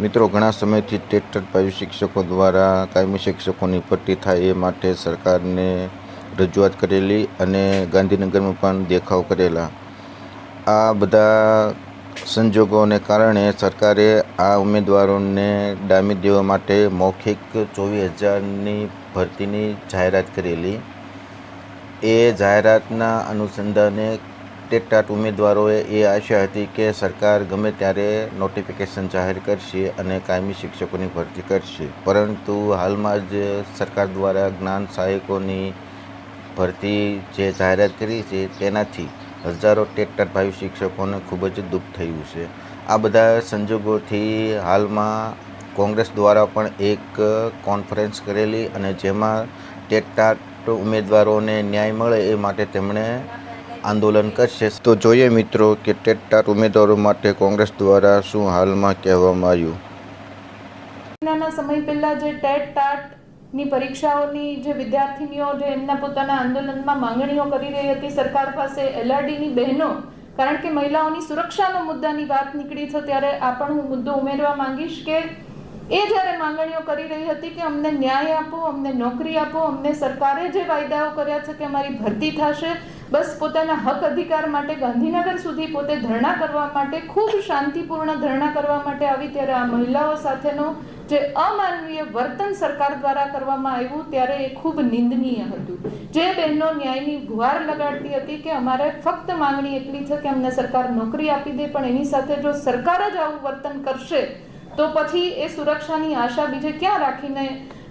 મિત્રો, ઘણા સમયથી ટેટ પાયુ શિક્ષકો દ્વારા કાયમી શિક્ષકોની ભરતી થાય એ માટે સરકારને રજૂઆત કરેલી અને ગાંધીનગરમાં પણ દેખાવ કરેલા. આ બધા સંજોગોને કારણે સરકારે આ ઉમેદવારોને ડામી દેવા માટે મૌખિક 24,000ની ભરતીની જાહેરાત કરેલી. એ જાહેરાતના અનુસંધાને ટેટ ઉમેદવારોએ એ આશા હતી કે સરકાર ગમે ત્યારે નોટિફિકેશન જાહેર કરશે અને કાયમી શિક્ષકોની ભરતી કરશે. પરંતુ હાલમાં જ સરકાર દ્વારા જ્ઞાન સહાયકોની ભરતી જે જાહેરાત કરી છે તેનાથી હજારો ટેટ ભાવિ શિક્ષકોને ખૂબ જ દુઃખ થયું છે. આ બધા સંજોગોથી હાલમાં કોંગ્રેસ દ્વારા પણ એક કોન્ફરન્સ કરેલી અને જેમાં ટેટ ઉમેદવારોને ન્યાય મળે એ માટે તેમણે આંદોલન કરશે. તો જોઈએ મિત્રો કે ટેટ ઉમેદવારો માટે કોંગ્રેસ દ્વારા શું હાલમાં કહેવામાં આવ્યું. મહિનાના સમય પહેલા જે ટેટ-ટાટની પરીક્ષાઓની જે વિદ્યાર્થીનીઓ જે એમના પોતાના આંદોલનમાં માંગણીઓ કરી રહી હતી સરકાર પાસે, એલઆરડીની બહેનો, કારણ કે મહિલાઓની સુરક્ષાનો મુદ્દાની વાત નીકળી છે ત્યારે આ પણ હું મુદ્દો ઉમેરવા માંગીશ કે એ જ્યારે માંગણીઓ કરી રહી હતી કે અમને ન્યાય આપો, અમને નોકરી આપો, અમને સરકારે જે વાયદાઓ કર્યા છે કે અમારી ભરતી થશે, બસ પોતાના હક અધિકાર માટે ગાંધીનગર સુધી પોતે ધરણા કરવા માટે, ખૂબ શાંતિપૂર્ણ ધરણા કરવા માટે આવી ત્યારે આ મહિલાઓ સાથેનો જે અમાનવીય વર્તન સરકાર દ્વારા કરવામાં આવ્યું ત્યારે એ ખૂબ નિંદનીય હતું. જે બહેનો ન્યાયની ગુહાર લગાડતી હતી કે અમારે ફક્ત માંગણી એટલી છે કે અમને સરકાર નોકરી આપી દે, પણ એની સાથે જો સરકાર જ આવું વર્તન કરશે તો પછી એ સુરક્ષાની આશા બીજે ક્યાં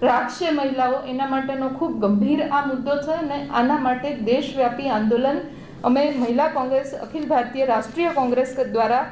રાખશે મહિલાઓ? એના માટેનો ખૂબ ગંભીર આ મુદ્દો છે અને આના માટે દેશવ્યાપી આંદોલન અમે મહિલા કોંગ્રેસ, અખિલ ભારતીય રાષ્ટ્રીય કોંગ્રેસ દ્વારા